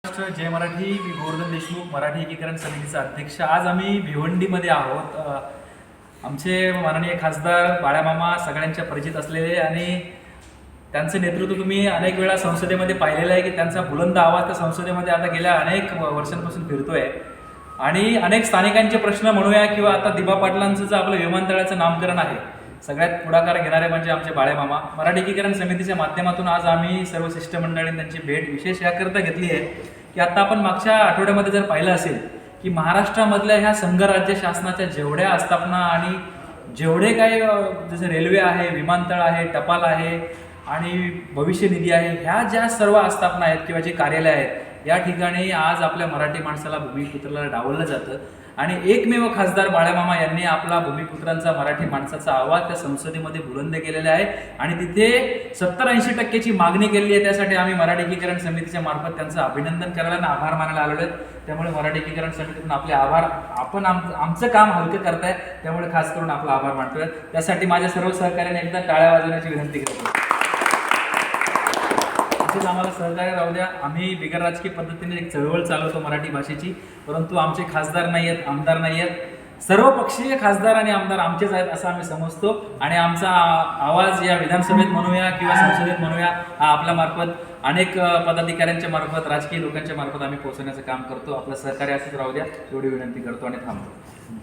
जय मराठी. मी गोवर्धन देशमुख, मराठी एकीकरण समितीचा अध्यक्ष. आज आम्ही भिवंडीमध्ये आहोत. आमचे माननीय खासदार बाळामामा सगळ्यांच्या परिचित असलेले आणि त्यांचं नेतृत्व तुम्ही अनेक वेळा संसदेमध्ये पाहिलेलं आहे की त्यांचा बुलंद आवाज त्या संसदेमध्ये आता गेल्या अनेक वर्षांपासून फिरतोय आणि अनेक स्थानिकांचे प्रश्न म्हणूया किंवा आता दिबा पाटलांचं जे आपलं विमानतळाचं नामकरण आहे, सगळ्यात पुढाकार घेणारे म्हणजे आमचे बाळामामा. मराठी एकीकरण समितीच्या माध्यमातून आज आम्ही सर्व शिष्टमंडळींनी त्यांची भेट विशेष याकरता घेतली आहे की आता आपण मागच्या आठवड्यामध्ये जर पाहिलं असेल की महाराष्ट्रामधल्या ह्या संघराज्य शासनाच्या जेवढ्या आस्थापना आणि जेवढे काही जसं रेल्वे आहे, विमानतळ आहे, टपाल आहे आणि भविष्य निधी आहे, ह्या ज्या सर्व आस्थापना आहेत किंवा जे कार्यालय आहेत, या ठिकाणी आज आपल्या मराठी माणसाला भूमिपुत्राला डावललं जातं. आणि एकमेव खासदार बाळामामा यांनी आपला भूमिपुत्रांचा मराठी माणसाचा आवाज त्या संसदेमध्ये बुलंद केलेला आहे आणि तिथे 70-80% मागणी केलेली आहे. त्यासाठी आम्ही मराठी एकीकरण समितीच्या मार्फत त्यांचं अभिनंदन करायला आणि आभार मानायला आलेलो आहेत. त्यामुळे मराठी एकीकरण समितीतून आपले आभार. आपण आमचं काम हलकं करताय, त्यामुळे खास करून आपला आभार मानतोय. त्यासाठी माझ्या सर्व सहकार्याने एकदा टाळ्या वाजवण्याची विनंती करतो. तसेच आम्हाला सहकार्य राहू द्या. आम्ही बिगर राजकीय पद्धतीने एक चळवळ चालवतो मराठी भाषेची, परंतु आमचे खासदार नाही आहेत, आमदार नाही आहेत. सर्व पक्षीय खासदार आणि आमदार आमचेच आहेत असं आम्ही समजतो आणि आमचा आवाज या विधानसभेत म्हणूया किंवा संसदेत म्हणूया, हा आपल्या मार्फत अनेक पदाधिकाऱ्यांच्या मार्फत, राजकीय लोकांच्या मार्फत आम्ही पोहोचवण्याचं काम करतो. आपलं सहकार्य असंच राहू द्या एवढी विनंती करतो आणि थांबतो.